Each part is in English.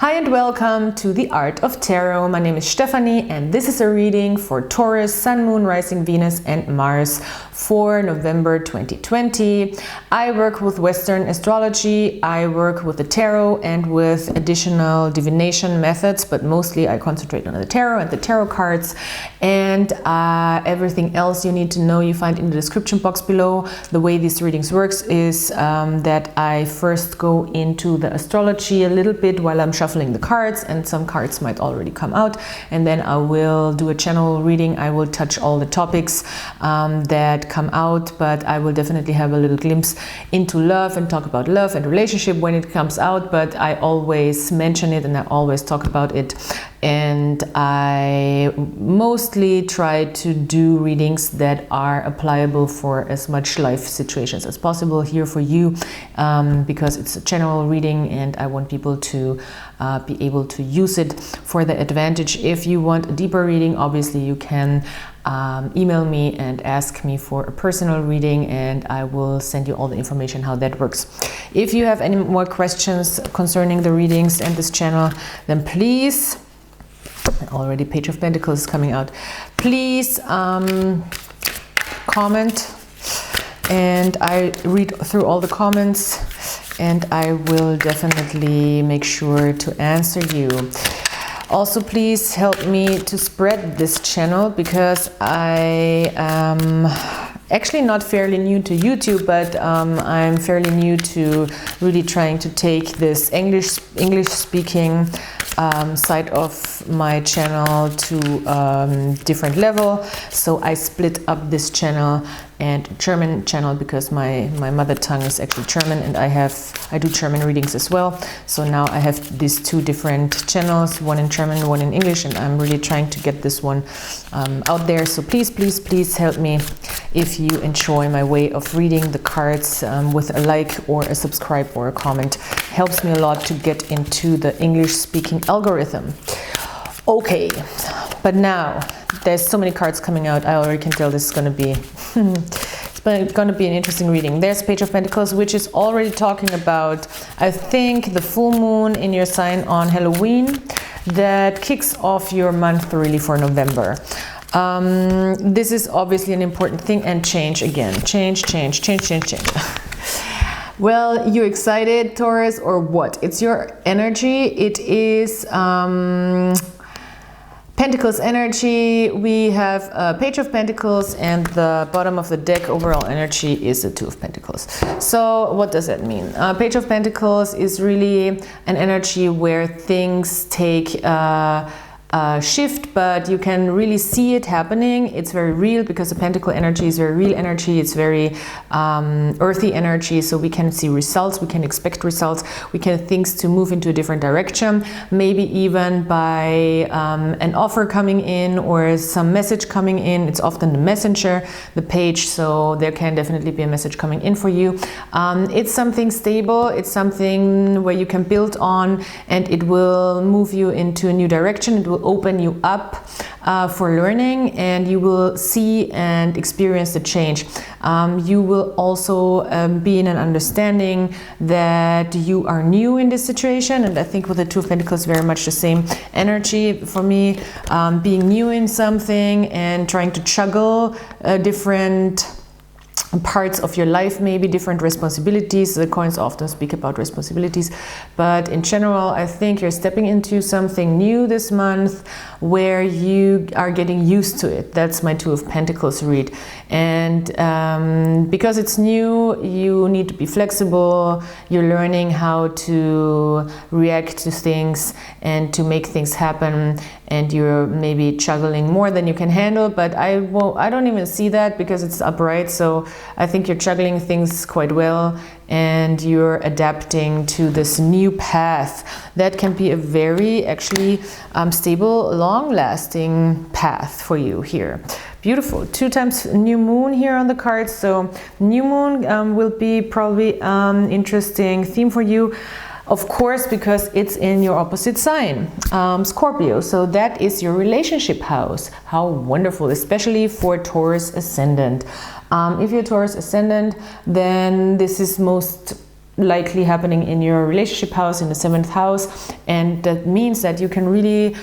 Hi and welcome to the Art of Tarot. My name is Stephanie and this is a reading for Taurus, Sun, Moon, Rising, Venus and Mars for November 2020. I work with Western astrology, I work with the tarot and with additional divination methods, but mostly I concentrate on the tarot and the tarot cards, and everything else you need to know you find in the description box below. The way these readings works is that I first go into the astrology a little bit while I'm shuffling the cards, and some cards might already come out, and then I will do a general reading. I will touch all the topics that come out, but I will definitely have a little glimpse into love and talk about love and relationship when it comes out, but I always mention it and I always talk about it, and I mostly try to do readings that are applicable for as much life situations as possible here for you, because it's a general reading and I want people to be able to use it for their advantage. If you want a deeper reading, obviously you can email me and ask me for a personal reading, and I will send you all the information how that works. If you have any more questions concerning the readings and this channel, then please, already Page of Pentacles is coming out, please comment, and I read through all the comments and I will definitely make sure to answer you. Also, please help me to spread this channel, because I am actually not fairly new to YouTube, but I'm fairly new to really trying to take this English speaking side of my channel to different level. So I split up this channel and German channel, because my mother tongue is actually German, and I do German readings as well. So now I have these two different channels, one in German, one in English, and I'm really trying to get this one out there. So please, please, please help me if you enjoy my way of reading the cards with a like or a subscribe or a comment. Helps me a lot to get into the English speaking algorithm. Okay, but now there's so many cards coming out. I already can tell this is going to be it's going to be an interesting reading. There's Page of Pentacles, which is already talking about, I think, the full moon in your sign on Halloween that kicks off your month really for November. This is obviously an important thing, and change again. Change. Well, you excited, Taurus, or what? It's your energy. It is Pentacles energy. We have a Page of Pentacles, and the bottom of the deck overall energy is the Two of Pentacles. So what does that mean? Page of Pentacles is really an energy where things take shift, but you can really see it happening. It's very real, because the pentacle energy is very real energy. It's very earthy energy, so we can see results, we can expect results, we can things to move into a different direction, maybe even by an offer coming in or some message coming in. It's often the messenger, the page, so there can definitely be a message coming in for you. It's something stable, it's something where you can build on, and it will move you into a new direction. It will open you up for learning, and you will see and experience the change. You will also be in an understanding that you are new in this situation, and I think with the Two of Pentacles very much the same energy for me, being new in something and trying to juggle different parts of your life, maybe different responsibilities. The coins often speak about responsibilities, but in general I think you're stepping into something new this month where you are getting used to it. That's my Two of Pentacles read, and because it's new, you need to be flexible. You're learning how to react to things and to make things happen, and you're maybe juggling more than you can handle, but I don't even see that, because it's upright. So I think you're juggling things quite well, and you're adapting to this new path that can be a very actually stable, long-lasting path for you here. Beautiful. 2 times new moon here on the card, so new moon will be probably interesting theme for you. Of course, because it's in your opposite sign, Scorpio. So that is your relationship house. How wonderful, especially for Taurus Ascendant. If you're Taurus Ascendant, then this is most likely happening in your relationship house, in the 7th house, and that means that you can really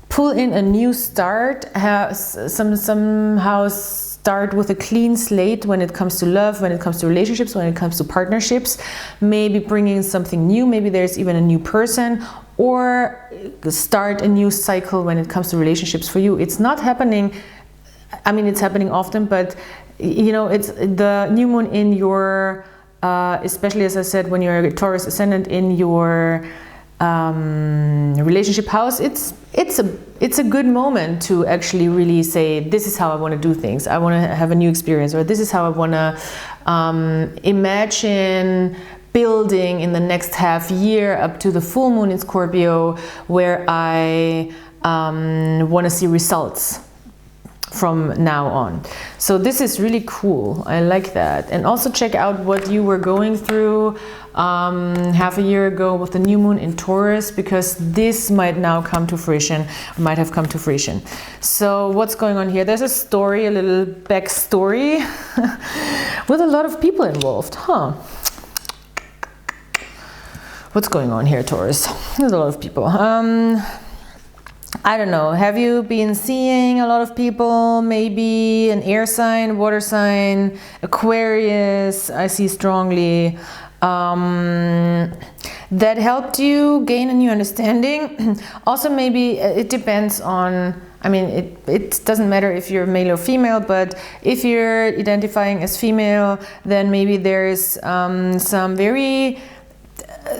pull in a new start, somehow start with a clean slate when it comes to love, when it comes to relationships, when it comes to partnerships, maybe bringing something new, maybe there's even a new person, or start a new cycle when it comes to relationships for you. It's not happening, I mean, it's happening often, but you know, it's the new moon in your, especially as I said, when you're a Taurus ascendant in your relationship house, it's a good moment to actually really say, this is how I want to do things. I want to have a new experience, or this is how I want to imagine building in the next half year up to the full moon in Scorpio, where I want to see results from now on. So this is really cool. I like that. And also check out what you were going through half a year ago with the new moon in Taurus, because this might now come to fruition, might have come to fruition. So what's going on here? There's a story, a little backstory with a lot of people involved, huh? What's going on here, Taurus? There's a lot of people. I don't know, have you been seeing a lot of people, maybe an air sign, water sign, Aquarius, I see strongly, that helped you gain a new understanding. Also, maybe it depends on, I mean, it doesn't matter if you're male or female, but if you're identifying as female, then maybe there's some very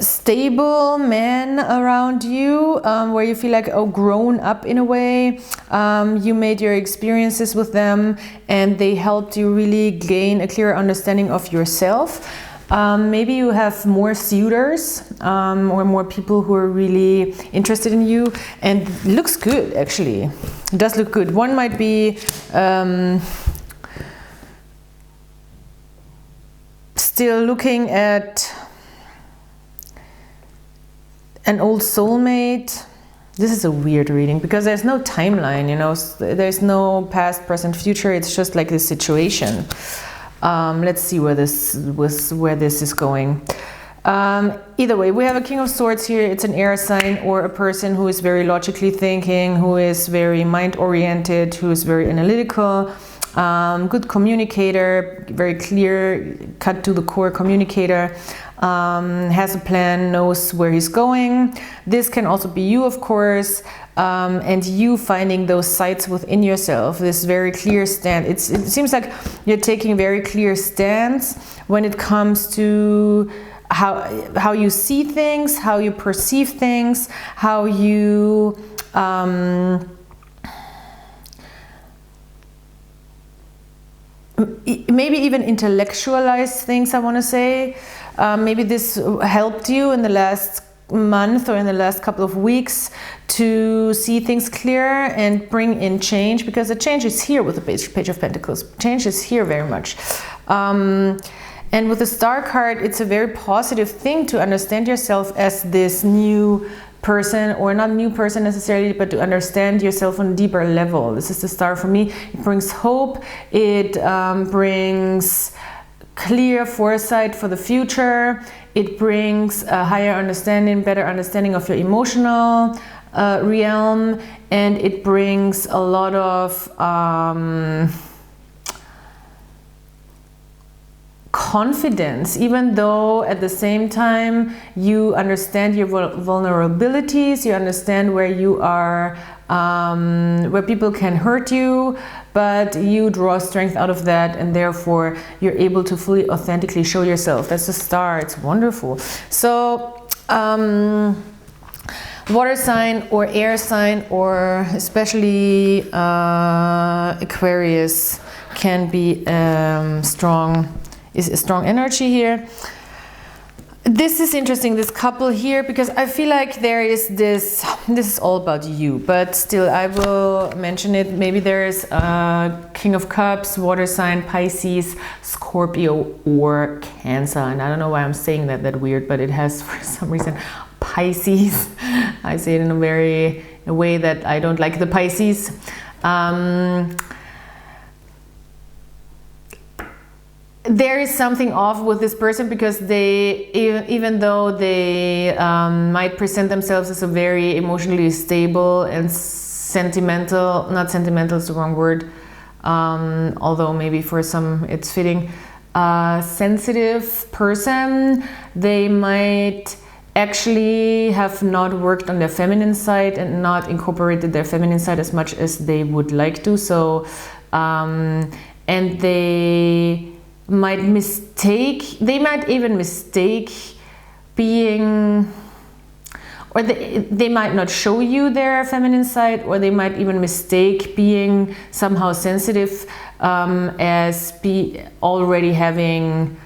stable men around you, where you feel like, oh, grown up in a way. You made your experiences with them and they helped you really gain a clearer understanding of yourself. Maybe you have more suitors, or more people who are really interested in you, and it looks good, actually. It does look good. One might be still looking at an old soulmate. This is a weird reading because there's no timeline, you know, there's no past, present, future. It's just like this situation. Let's see where this is going. Either way, we have a King of Swords here. It's an air sign, or a person who is very logically thinking, who is very mind-oriented, who is very analytical, good communicator, very clear, cut to the core communicator. Has a plan, knows where he's going. This can also be you, of course, and you finding those sights within yourself, this very clear stand. It seems like you're taking a very clear stance when it comes to how you see things, how you perceive things, how you maybe even intellectualize things, I want to say. Maybe this helped you in the last month or in the last couple of weeks to see things clearer and bring in change, because the change is here with the Page of Pentacles. Change is here very much. And with the Star card, it's a very positive thing to understand yourself as this new person, or not new person necessarily, but to understand yourself on a deeper level. This is the Star for me. It brings hope. It brings clear foresight for the future. It brings a higher understanding, better understanding of your emotional realm, and it brings a lot of confidence, even though at the same time you understand your vulnerabilities, you understand where you are, where people can hurt you, but you draw strength out of that, and therefore you're able to fully authentically show yourself. That's the Star. It's wonderful. So water sign or air sign, or especially Aquarius, can be is a strong energy here. This is interesting, this couple here, because I feel like there is this is all about you, but still I will mention it. Maybe there is a King of Cups, water sign, Pisces, Scorpio, or Cancer. And I don't know why I'm saying that weird, but it has for some reason Pisces. I say it in a way that I don't like the Pisces. there is something off with this person, because they, even though they might present themselves as a very emotionally stable and sentimental, not sentimental is the wrong word, although maybe for some it's fitting, sensitive person, they might actually have not worked on their feminine side and not incorporated their feminine side as much as they would like to. So, and they might even mistake being, or they might not show you their feminine side, or they might even mistake being somehow sensitive as already having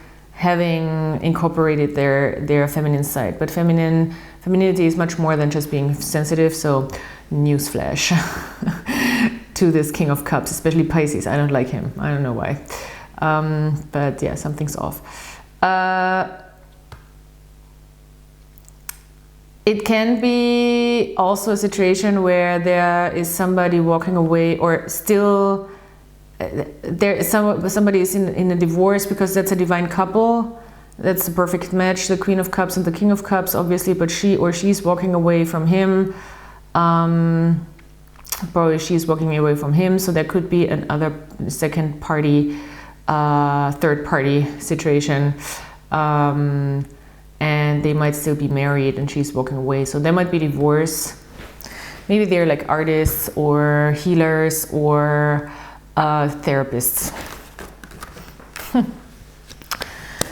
incorporated their feminine side. But femininity is much more than just being sensitive. So newsflash to this King of Cups, especially Pisces. I don't like him. I don't know why. But yeah, something's off. It can be also a situation where there is somebody walking away, or still somebody is in a divorce, because that's a divine couple. That's a perfect match, the Queen of Cups and the King of Cups, obviously, but she's walking away from him. Probably she's walking away from him, so there could be another second party, third party situation, and they might still be married and she's walking away, so there might be divorce. Maybe they're like artists or healers or therapists.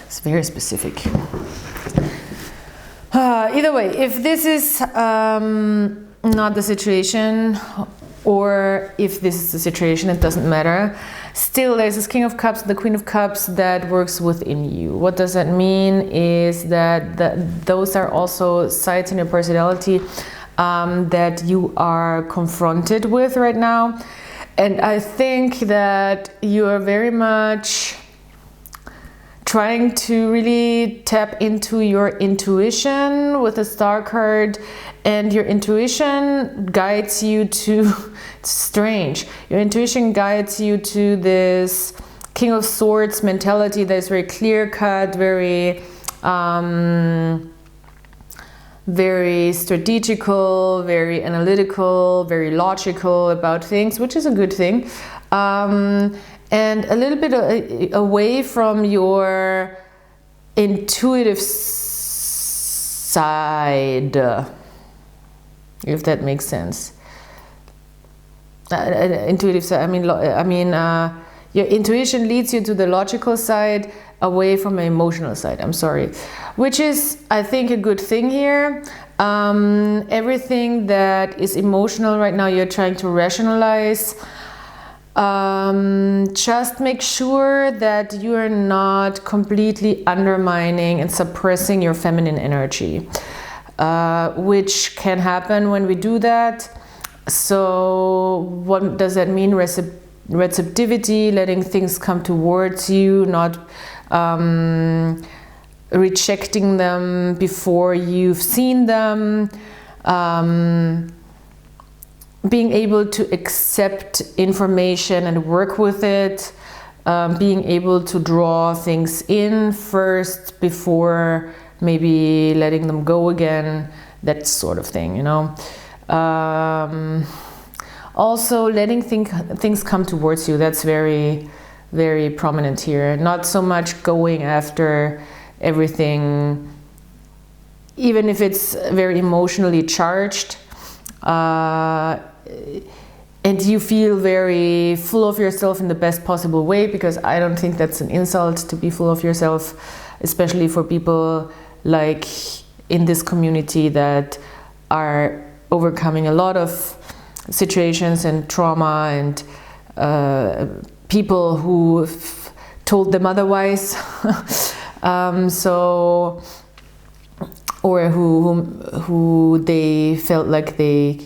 It's very specific. Either way, if this is not the situation, or if this is the situation, it doesn't matter. Still, there's this King of Cups, the Queen of Cups that works within you. What does that mean is that those are also sides in your personality that you are confronted with right now. And I think that you are very much trying to really tap into your intuition with a star card, and your intuition guides you to, it's strange, your intuition guides you to this King of Swords mentality that is very clear-cut, very very strategical, very analytical, very logical about things, which is a good thing. And a little bit away from your intuitive side, if that makes sense. Intuitive side, I mean, your intuition leads you to the logical side, away from the emotional side, I'm sorry. Which is, I think, a good thing here. Everything that is emotional right now, you're trying to rationalize. Just make sure that you are not completely undermining and suppressing your feminine energy, which can happen when we do that. So what does that mean? Receptivity, letting things come towards you, not rejecting them before you've seen them. Being able to accept information and work with it, being able to draw things in first before maybe letting them go again, that sort of thing, you know. Also letting things come towards you, that's very, very prominent here. Not so much going after everything, even if it's very emotionally charged. And you feel very full of yourself in the best possible way, because I don't think that's an insult to be full of yourself, especially for people like in this community that are overcoming a lot of situations and trauma and people who told them otherwise. Or who they felt like they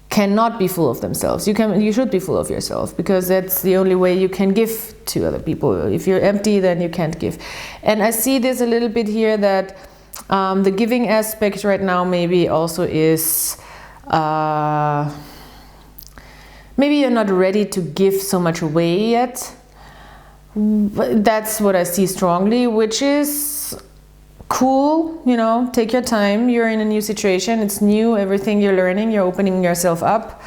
cannot be full of themselves. You should be full of yourself, because that's the only way you can give to other people. If you're empty, then you can't give. And I see this a little bit here, that the giving aspect right now maybe also is maybe you're not ready to give so much away yet. That's what I see strongly, which is cool. You know, take your time. You're in a new situation. It's new. Everything you're learning, you're opening yourself up.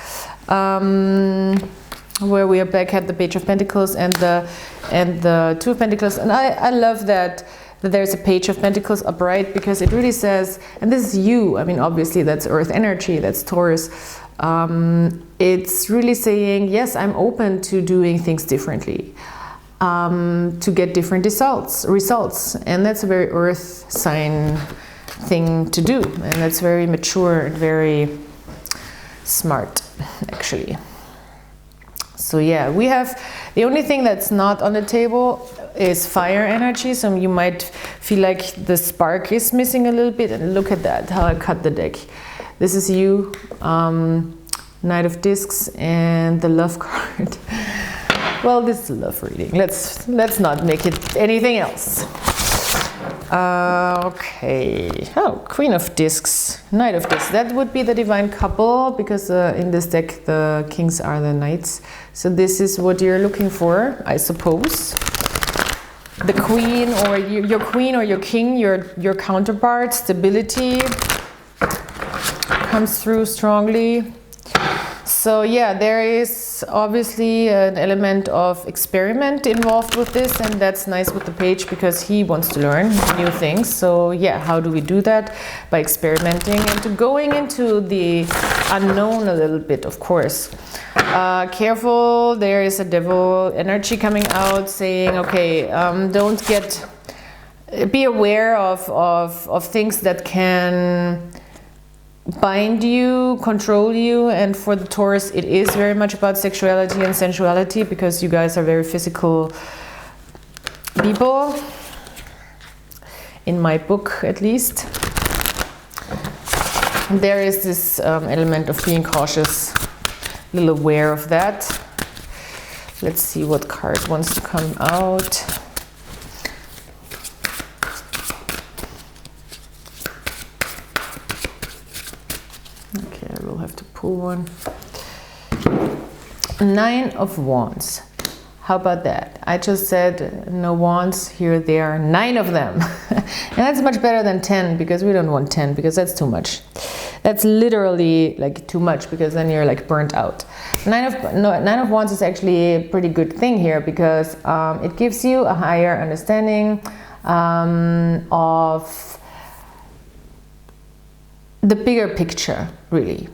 Where we are back at the Page of Pentacles and the Two of Pentacles, and I love that there's a Page of Pentacles upright, because it really says, and this is you. I mean, obviously that's Earth energy. That's Taurus. It's really saying, yes, I'm open to doing things differently. To get different results, and that's a very Earth sign thing to do, and that's very mature and very smart, actually. So yeah, we have, the only thing that's not on the table is fire energy, so you might feel like the spark is missing a little bit, and look at that, how I cut the deck. This is you, Knight of Discs, and the Love card. Well, this is a love reading. Let's not make it anything else. Okay. Oh, Queen of Discs, Knight of Discs. That would be the divine couple, because in this deck the kings are the knights. So this is what you're looking for, I suppose. The queen, or your queen or your king, your counterpart, stability comes through strongly. So yeah, there is obviously an element of experiment involved with this, and that's nice with the page, because he wants to learn new things. So yeah, how do we do that? By experimenting and going into the unknown a little bit, of course. Careful, there is a devil energy coming out saying, okay, be aware of things that can bind you, control you. And for the Taurus, it is very much about sexuality and sensuality, because you guys are very physical people, in my book at least. And there is this element of being cautious, a little aware of that. Let's see what card wants to come out. Okay, I will have to pull one. Nine of Wands. How about that? I just said no wands. Here there are 9 of them. And that's much better than 10, because we don't want 10, because that's too much. That's literally like too much, because then you're like burnt out. Nine of Wands is actually a pretty good thing here, because it gives you a higher understanding of the bigger picture, really.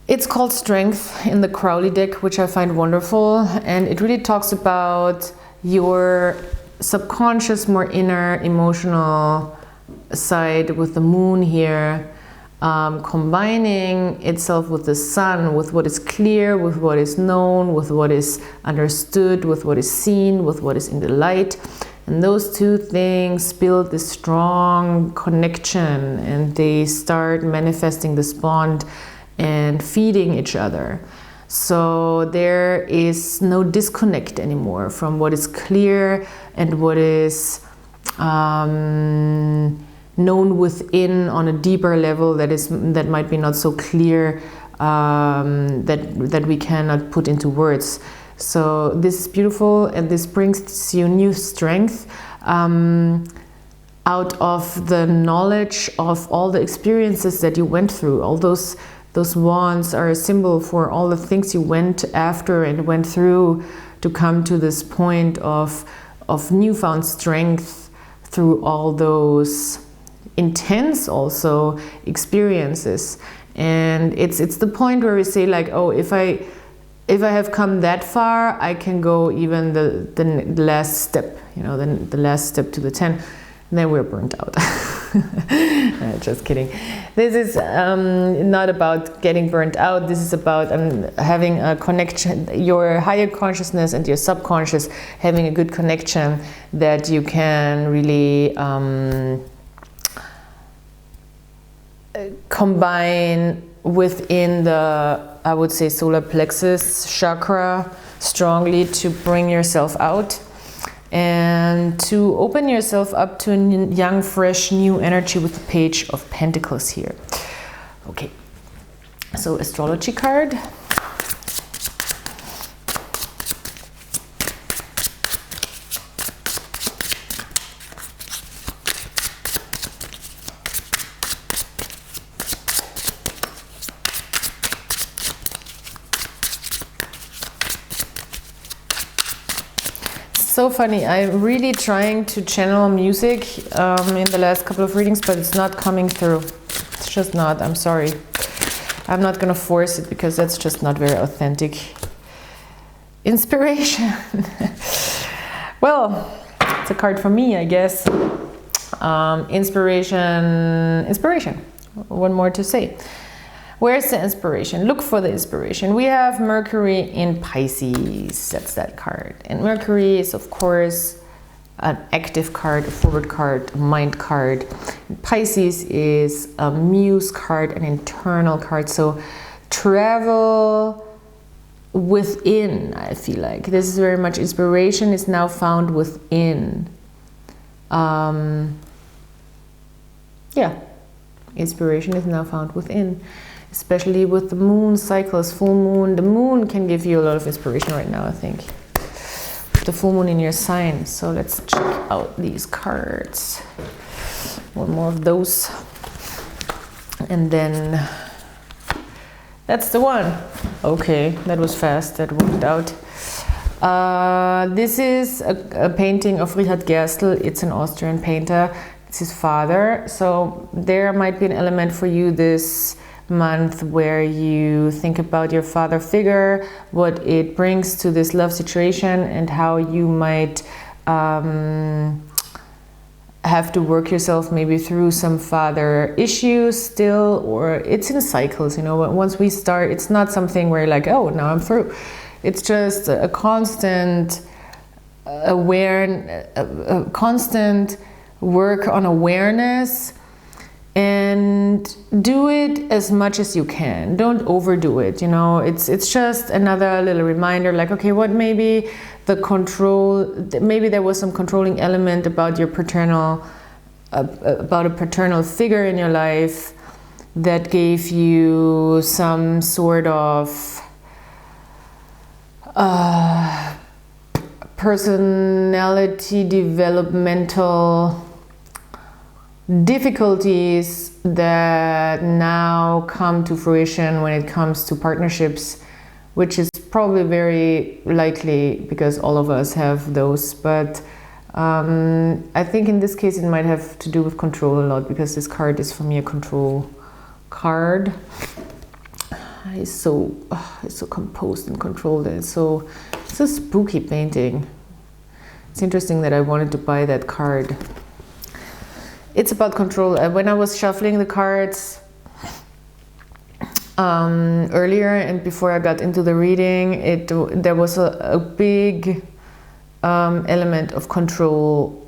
It's called Strength in the Crowley deck, which I find wonderful, and it really talks about your subconscious, more inner, emotional side with the moon here, combining itself with the sun, with what is clear, with what is known, with what is understood, with what is seen, with what is in the light. And those two things build this strong connection, and they start manifesting this bond and feeding each other. So there is no disconnect anymore from what is clear and what is known within on a deeper level that might be not so clear, that we cannot put into words. So this is beautiful, and this brings you new strength out of the knowledge of all the experiences that you went through. All those wands are a symbol for all the things you went after and went through to come to this point of newfound strength through all those intense also experiences. And it's the point where we say like, oh, if I have come that far, I can go even the last step, you know, the last step to the 10, and then we're burnt out. Just kidding. This is not about getting burnt out. This is about having a connection, your higher consciousness and your subconscious having a good connection that you can really combine within the, I would say, solar plexus chakra strongly to bring yourself out and to open yourself up to a young, fresh, new energy with the Page of Pentacles here. Okay, so astrology card. so funny. I'm really trying to channel music in the last couple of readings, but it's not coming through. It's just not. I'm sorry. I'm not going to force it because that's just not very authentic. Inspiration. Well, it's a card for me, I guess. Inspiration. One more to say. Where's the inspiration? Look for the inspiration. We have Mercury in Pisces. That's that card. And Mercury is, of course, an active card, a forward card, a mind card. Pisces is a muse card, an internal card. So travel within, I feel like. This is very much inspiration is now found within. Yeah, inspiration is now found within. Especially with the moon cycles, full moon. The moon can give you a lot of inspiration right now, I think. The full moon in your sign. So let's check out these cards. One more of those. And then that's the one. Okay, that was fast, that worked out. This is a painting of Richard Gerstl. It's an Austrian painter. It's his father. So there might be an element for you this month where you think about your father figure, what it brings to this love situation, and how you might have to work yourself maybe through some father issues still, or it's in cycles, you know. Once we start, it's not something where you're like, oh, now I'm through. It's just a constant a constant work on awareness. And do it as much as you can. Don't overdo it, you know. It's just another little reminder, like, okay, what maybe the control, maybe there was some controlling element about your paternal, about a paternal figure in your life that gave you some sort of personality developmental difficulties that now come to fruition when it comes to partnerships, which is probably very likely because all of us have those. But I think in this case it might have to do with control a lot, because this card is for me a control card. It's so composed and controlled, and it's a spooky painting. It's interesting that I wanted to buy that card. It's about control. When I was shuffling the cards earlier and before I got into the reading, there was a big element of control,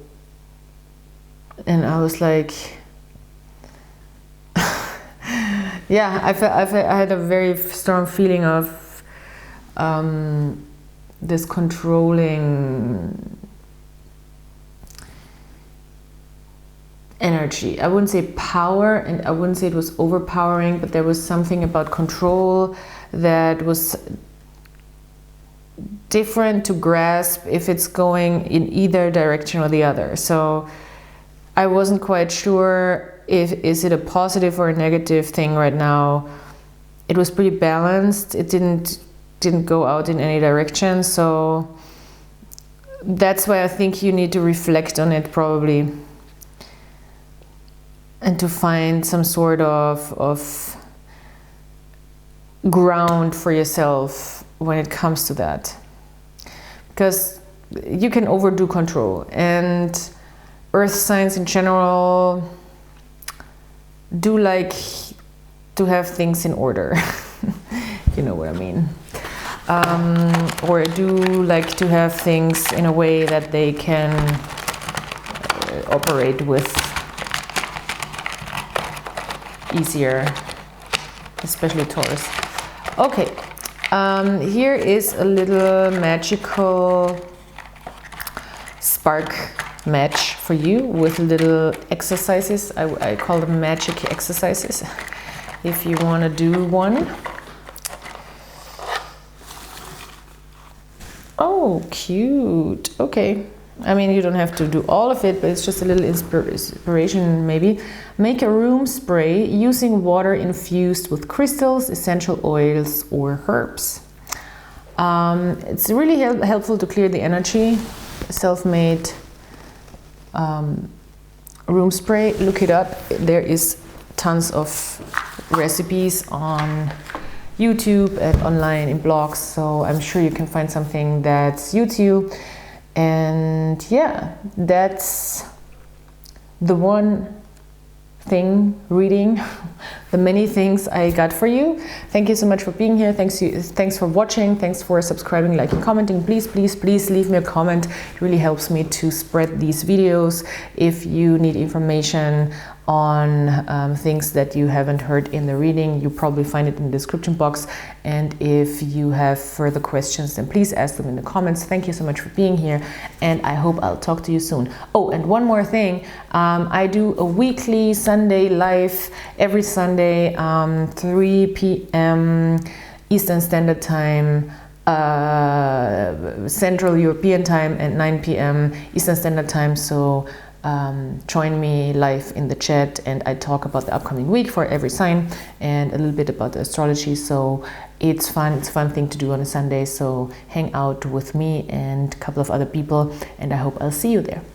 and I was like, yeah, I had a very strong feeling of this controlling energy. I wouldn't say power, and I wouldn't say it was overpowering, but there was something about control that was different to grasp if it's going in either direction or the other. So I wasn't quite sure is it a positive or a negative thing right now. It was pretty balanced. It didn't go out in any direction. So that's why I think you need to reflect on it probably, and to find some sort of ground for yourself when it comes to that. Because you can overdo control, and earth signs in general do like to have things in order. You know what I mean. Or do like to have things in a way that they can operate with easier, especially Taurus. Okay, here is a little magical spark match for you with little exercises. I call them magic exercises if you want to do one. Oh, cute. Okay. I mean, you don't have to do all of it, but it's just a little inspiration maybe. Make a room spray using water infused with crystals, essential oils, or herbs. It's really helpful to clear the energy self-made room spray. Look it up. There is tons of recipes on YouTube and online in blogs, so I'm sure you can find something that suits you. And yeah, that's the one thing reading the many things I got for you. Thank you so much for being here. Thanks for watching. Thanks for subscribing, liking, commenting. Please leave me a comment. It really helps me to spread these videos. If you need information on things that you haven't heard in the reading, you probably find it in the description box. And if you have further questions, then please ask them in the comments. Thank you so much for being here, and I hope I'll talk to you soon. Oh, and one more thing, I do a weekly Sunday live every Sunday, 3 p.m. Eastern Standard Time, Central European Time, and 9 p.m. Eastern Standard Time. So join me live in the chat, and I talk about the upcoming week for every sign and a little bit about the astrology. So it's fun. It's a fun thing to do on a Sunday. So hang out with me and a couple of other people, and I hope I'll see you there. Bye.